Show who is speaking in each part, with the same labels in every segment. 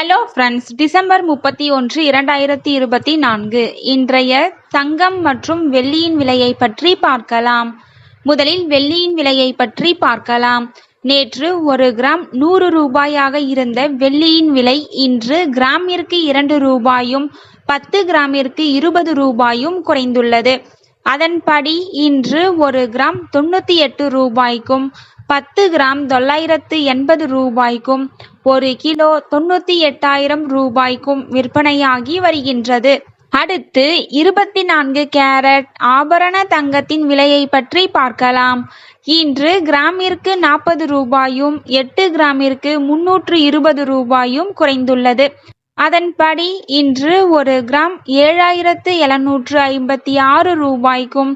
Speaker 1: Hello friends, December 31, 2024 இன்றைய தங்கம் மற்றும் வெள்ளியின் விலையை பற்றி பார்க்கலாம். முதலில் வெள்ளியின் விலையை பற்றி பார்க்கலாம். நேற்று ஒரு கிராம் 100 ரூபாயாக இருந்த வெள்ளியின் விலை இன்று கிராமிற்கு 2 ரூபாயும் 10 கிராமிற்கு 20 ரூபாயும் குறைந்துள்ளது. அதன்படி இன்று ஒரு கிராம் 98 ரூபாய்க்கும் 10 கிராம் 980 ரூபாய்க்கும் 1 கிலோ 98,000 ரூபாய்க்கும் விற்பனையாகி வருகின்றது. அடுத்து 24 கேரட் ஆபரண தங்கத்தின் விலையை பற்றி பார்க்கலாம். இன்று கிராமிற்கு 40 ரூபாயும் 8 கிராமிற்கு 320 ரூபாயும் குறைந்துள்ளது. அதன்படி இன்று ஒரு கிராம் 7,756 ரூபாய்க்கும்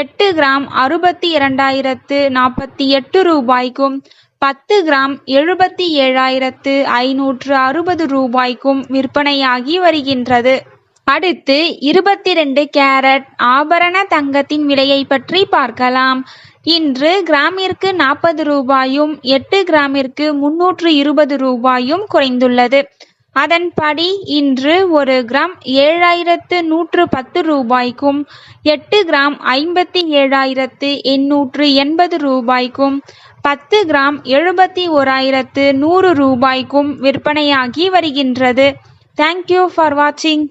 Speaker 1: 8 கிராம் 62,048 ரூபாய்க்கும் 10 கிராம் 77,560 ரூபாய்க்கும் விற்பனையாகி வருகின்றது. அடுத்து 22 கேரட் ஆபரண தங்கத்தின் விலையை பற்றி பார்க்கலாம். இன்று கிராமிற்கு 40 ரூபாயும் 8 கிராமிற்கு 320 ரூபாயும் குறைந்துள்ளது. அதன்படி இன்று ஒரு கிராம் 7,110 ரூபாய்க்கும் 8 கிராம் 57,880 ரூபாய்க்கும் 10 கிராம் 71,100 ரூபாய்க்கும் விற்பனையாகி வருகின்றது. தேங்க்யூ ஃபார் வாட்சிங்.